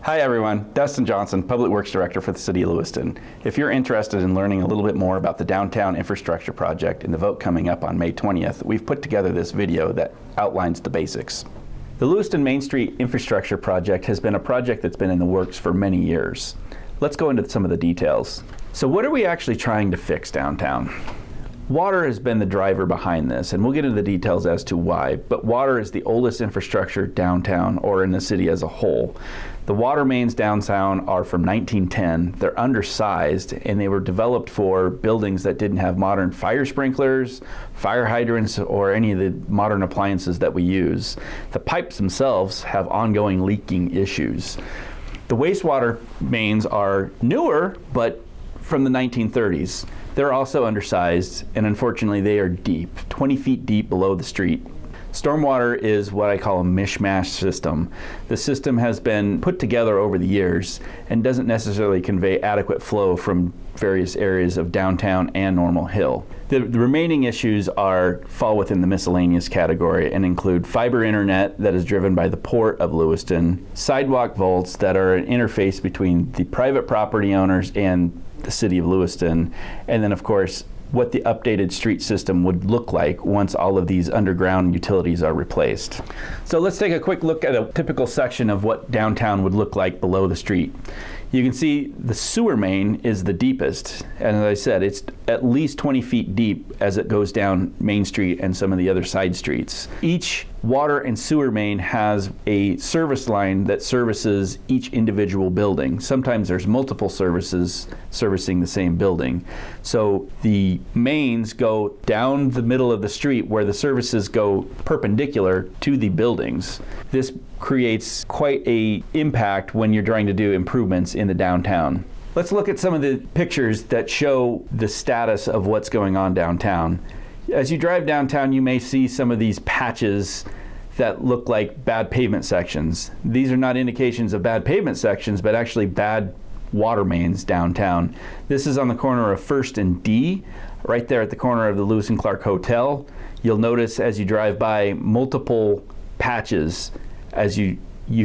Hi everyone, Dustin Johnson, Public Works Director for the City of Lewiston. If you're interested in learning a little bit more about the downtown infrastructure project and the vote coming up on May 20th, we've put together this video that outlines the basics. The Lewiston Main Street Infrastructure Project has been a project that's been in the works for many years. Let's go into some of the details. So what are we actually trying to fix downtown? Water has been the driver behind this, and we'll get into the details as to why, but water is the oldest infrastructure downtown or in the city as a whole. The water mains downtown are from 1910. They're undersized, and they were developed for buildings that didn't have modern fire sprinklers, fire hydrants, or any of the modern appliances that we use. The pipes themselves have ongoing leaking issues. The wastewater mains are newer, but from the 1930s. They're also undersized, and unfortunately they are deep, 20 feet deep below the street. Stormwater is what I call a mishmash system. The system has been put together over the years and doesn't necessarily convey adequate flow from various areas of downtown and Normal Hill. The remaining issues fall within the miscellaneous category and include fiber internet that is driven by the Port of Lewiston, sidewalk vaults that are an interface between the private property owners and the City of Lewiston, and then of course what the updated street system would look like once all of these underground utilities are replaced. So let's take a quick look at a typical section of what downtown would look like below the street. You can see the sewer main is the deepest, and as I said, it's at least 20 feet deep as it goes down Main Street and some of the other side streets. Each water and sewer main has a service line that services each individual building. Sometimes there's multiple services servicing the same building. So the mains go down the middle of the street where the services go perpendicular to the buildings. This creates quite an impact when you're trying to do improvements in the downtown. Let's look at some of the pictures that show the status of what's going on downtown. As you drive downtown, you may see some of these patches that look like bad pavement sections. These are not indications of bad pavement sections, but actually bad water mains downtown. This is on the corner of First and D, right there at the corner of the Lewis and Clark Hotel. You'll notice as you drive by multiple patches, as you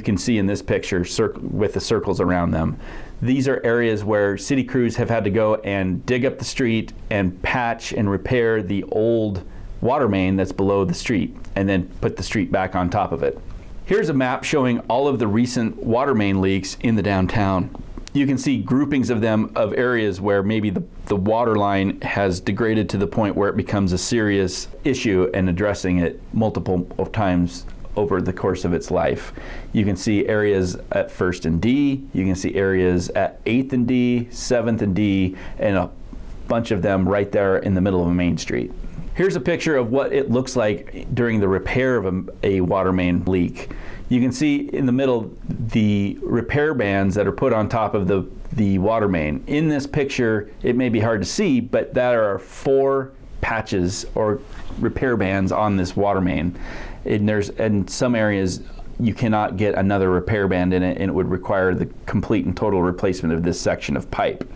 can see in this picture with the circles around them. These are areas where city crews have had to go and dig up the street and patch and repair the old water main that's below the street and then put the street back on top of it. Here's a map showing all of the recent water main leaks in the downtown. You can see groupings of them of areas where maybe the water line has degraded to the point where it becomes a serious issue and addressing it multiple times over the course of its life. You can see areas at First and D, you can see areas at 8th and D, 7th and D, and a bunch of them right there in the middle of Main Street. Here's a picture of what it looks like during the repair of a water main leak. You can see in the middle the repair bands that are put on top of the water main. In this picture, it may be hard to see, but there are 4 patches or repair bands on this water main. And in some areas you cannot get another repair band in it, and it would require the complete and total replacement of this section of pipe.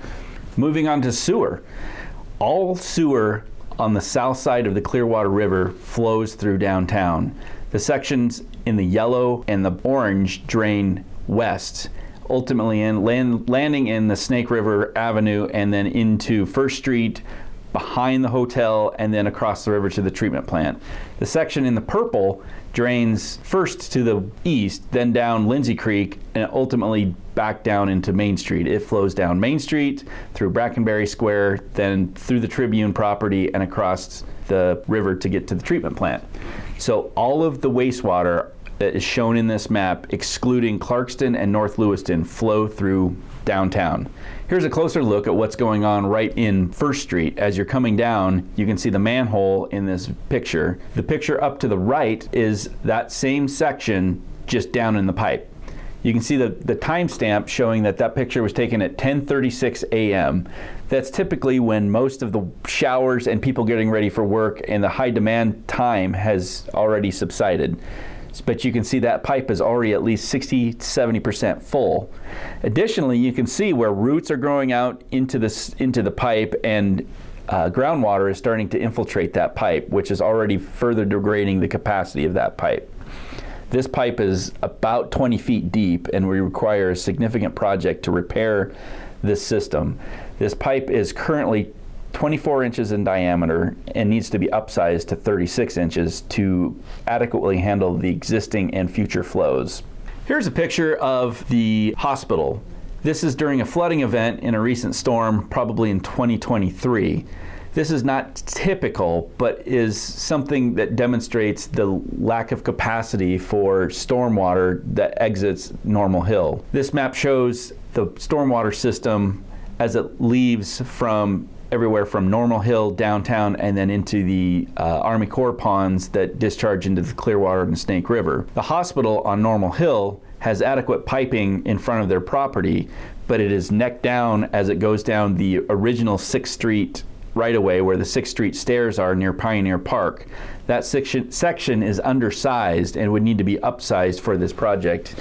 Moving on to sewer. All sewer on the south side of the Clearwater River flows through downtown. The sections in the yellow and the orange drain west, ultimately landing in the Snake River Avenue and then into First Street, behind the hotel, and then across the river to the treatment plant. The section in the purple drains first to the east, then down Lindsay Creek, and ultimately back down into Main Street. It flows down Main Street, through Brackenberry Square, then through the Tribune property and across the river to get to the treatment plant. So all of the wastewater that is shown in this map, excluding Clarkston and North Lewiston, flow through downtown. Here's a closer look at what's going on right in First Street. As you're coming down, you can see the manhole in this picture. The picture up to the right is that same section just down in the pipe. You can see the timestamp showing that picture was taken at 10:36 a.m. That's typically when most of the showers and people getting ready for work and the high demand time has already subsided. But you can see that pipe is already at least 60-70% full. Additionally, you can see where roots are growing out into the pipe, and groundwater is starting to infiltrate that pipe, which is already further degrading the capacity of that pipe. This pipe is about 20 feet deep, and we require a significant project to repair this system. This pipe is currently 24 inches in diameter and needs to be upsized to 36 inches to adequately handle the existing and future flows. Here's a picture of the hospital. This is during a flooding event in a recent storm, probably in 2023. This is not typical, but is something that demonstrates the lack of capacity for stormwater that exits Normal Hill. This map shows the stormwater system as it leaves from everywhere from Normal Hill downtown and then into the Army Corps ponds that discharge into the Clearwater and Snake River. The hospital on Normal Hill has adequate piping in front of their property, but it is neck down as it goes down the original 6th Street right-of-way where the 6th Street stairs are near Pioneer Park. That section is undersized and would need to be upsized for this project,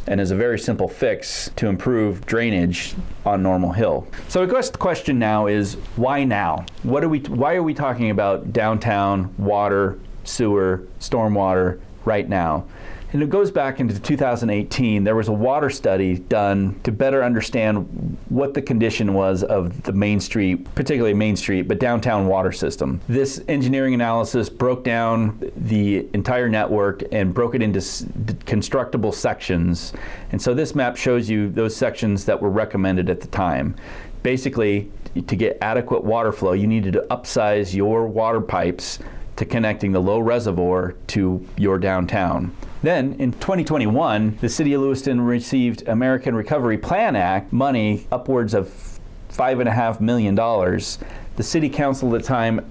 and is a very simple fix to improve drainage on Normal Hill. So I guess the question now is, why now? Why are we talking about downtown water, sewer, stormwater right now? And it goes back into 2018. There was a water study done to better understand what the condition was of the Main Street, particularly Main Street, but downtown water system. This engineering analysis broke down the entire network and broke it into constructible sections. And so this map shows you those sections that were recommended at the time. Basically, to get adequate water flow, you needed to upsize your water pipes to connecting the low reservoir to your downtown. Then in 2021, the City of Lewiston received American Recovery Plan Act money upwards of $5.5 million. The City Council at the time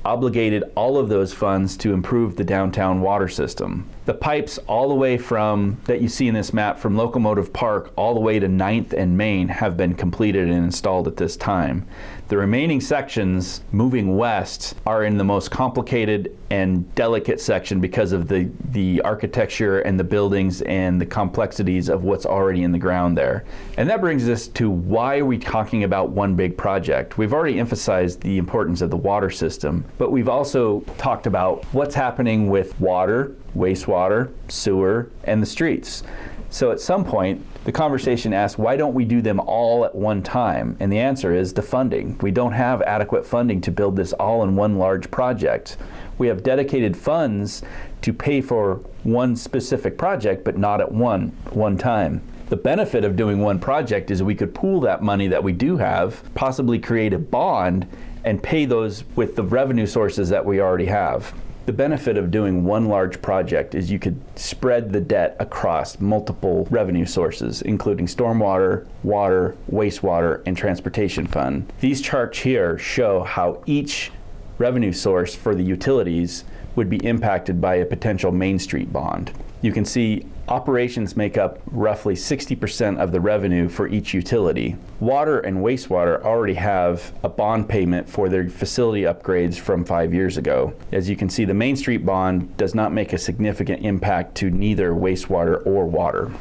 obligated all of those funds to improve the downtown water system. The pipes all the way from, that you see in this map, from Locomotive Park all the way to 9th and Main have been completed and installed at this time. The remaining sections moving west are in the most complicated and delicate section because of the architecture and the buildings and the complexities of what's already in the ground there. And that brings us to, why are we talking about one big project? We've already emphasized the importance of the water system, but we've also talked about what's happening with water, wastewater, sewer, and the streets. So at some point, the conversation asks, why don't we do them all at one time? And the answer is the funding. We don't have adequate funding to build this all in one large project. We have dedicated funds to pay for one specific project, but not at one time. The benefit of doing one project is we could pool that money that we do have, possibly create a bond, and pay those with the revenue sources that we already have. The benefit of doing one large project is you could spread the debt across multiple revenue sources, including stormwater, water, wastewater, and transportation fund. These charts here show how each revenue source for the utilities would be impacted by a potential Main Street bond. You can see operations make up roughly 60% of the revenue for each utility. Water and wastewater already have a bond payment for their facility upgrades from 5 years ago. As you can see, the Main Street bond does not make a significant impact to neither wastewater or water.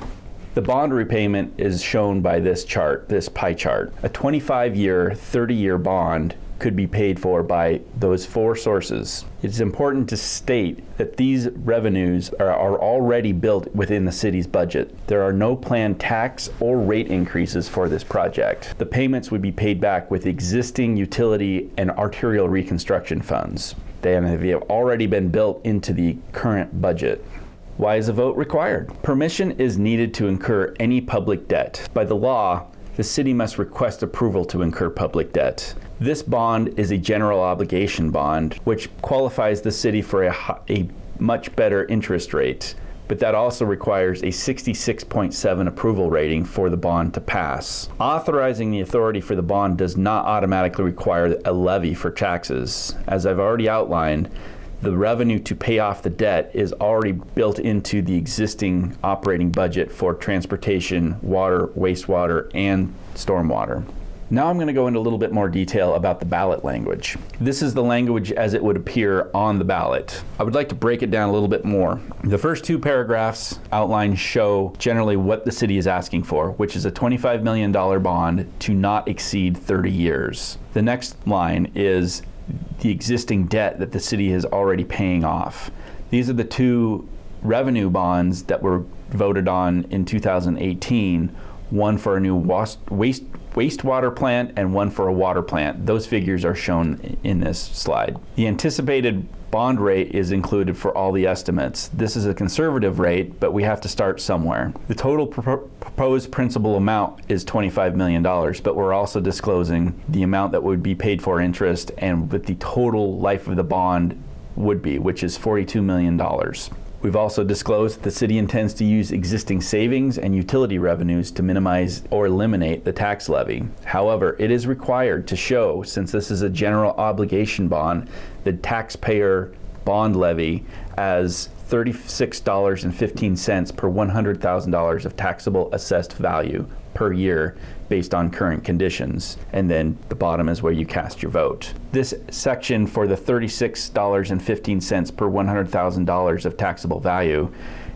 The bond repayment is shown by this chart, this pie chart. A 25-year, 30-year bond could be paid for by those four sources. It's important to state that these revenues are already built within the city's budget. There are no planned tax or rate increases for this project. The payments would be paid back with existing utility and arterial reconstruction funds. They have already been built into the current budget. Why is a vote required? Permission is needed to incur any public debt. By the law, the city must request approval to incur public debt. This bond is a general obligation bond, which qualifies the city for a much better interest rate, but that also requires a 66.7 approval rating for the bond to pass. Authorizing the authority for the bond does not automatically require a levy for taxes. As I've already outlined, the revenue to pay off the debt is already built into the existing operating budget for transportation, water, wastewater, and stormwater. Now I'm going to go into a little bit more detail about the ballot language. This is the language as it would appear on the ballot. I would like to break it down a little bit more. The first two paragraphs outline show generally what the city is asking for, which is a $25 million bond to not exceed 30 years. The next line is the existing debt that the city is already paying off. These are the two revenue bonds that were voted on in 2018, one for a new wastewater plant and one for a water plant. Those figures are shown in this slide. The anticipated bond rate is included for all the estimates. This is a conservative rate, but we have to start somewhere. The total proposed principal amount is $25 million, but we're also disclosing the amount that would be paid for interest and what the total life of the bond would be, which is $42 million. We've also disclosed the city intends to use existing savings and utility revenues to minimize or eliminate the tax levy. However, it is required to show, since this is a general obligation bond, the taxpayer bond levy as $36.15 per $100,000 of taxable assessed value per year based on current conditions. And then the bottom is where you cast your vote. This section for the $36.15 per $100,000 of taxable value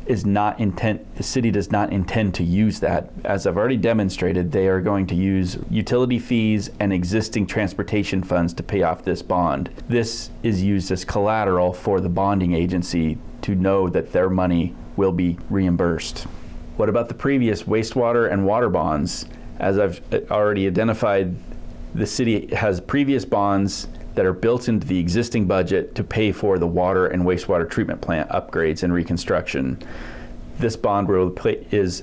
is not the city does not intend to use that. As I've already demonstrated, they are going to use utility fees and existing transportation funds to pay off this bond. This is used as collateral for the bonding agency to know that their money will be reimbursed. What about the previous wastewater and water bonds? As I've already identified, the city has previous bonds that are built into the existing budget to pay for the water and wastewater treatment plant upgrades and reconstruction. This bond is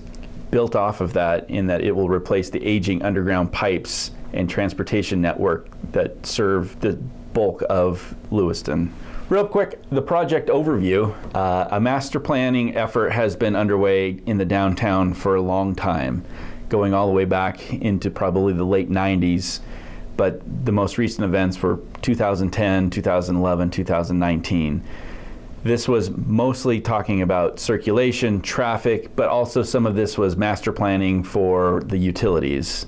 built off of that in that it will replace the aging underground pipes and transportation network that serve the bulk of Lewiston. Real quick, the project overview. A master planning effort has been underway in the downtown for a long time, going all the way back into probably the late 90s. But the most recent events were 2010, 2011, 2019. This was mostly talking about circulation, traffic, but also some of this was master planning for the utilities.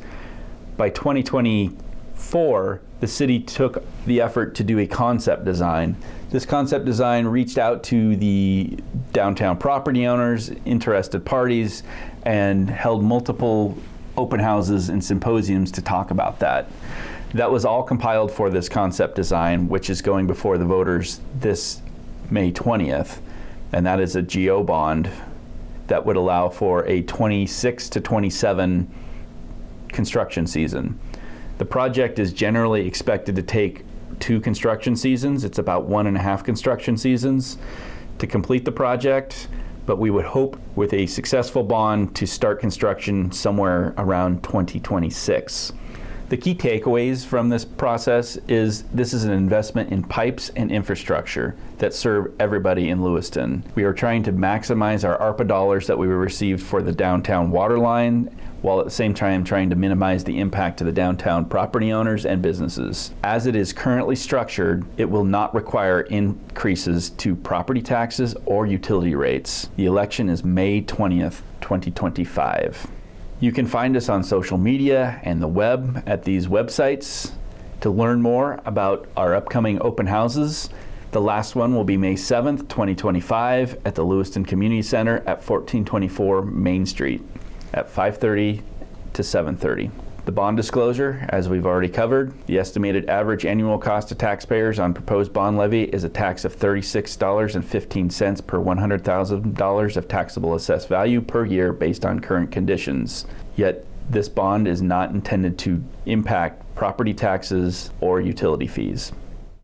By 2024, the city took the effort to do a concept design. This concept design reached out to the downtown property owners, interested parties, and held multiple open houses and symposiums to talk about that. That was all compiled for this concept design, which is going before the voters this May 20th, and that is a GO bond that would allow for a 26 to 27 construction season. The project is generally expected to take 2 construction seasons. It's about 1.5 construction seasons to complete the project, but we would hope with a successful bond to start construction somewhere around 2026. The key takeaways from this process is this is an investment in pipes and infrastructure that serve everybody in Lewiston. We are trying to maximize our ARPA dollars that we received for the downtown water line, while at the same time trying to minimize the impact to the downtown property owners and businesses. As it is currently structured, it will not require increases to property taxes or utility rates. The election is May 20th, 2025. You can find us on social media and the web at these websites to learn more about our upcoming open houses. The last one will be May 7th, 2025 at the Lewiston Community Center at 1424 Main Street at 5:30 to 7:30. The bond disclosure, as we've already covered, the estimated average annual cost to taxpayers on proposed bond levy is a tax of $36.15 per $100,000 of taxable assessed value per year based on current conditions. Yet this bond is not intended to impact property taxes or utility fees.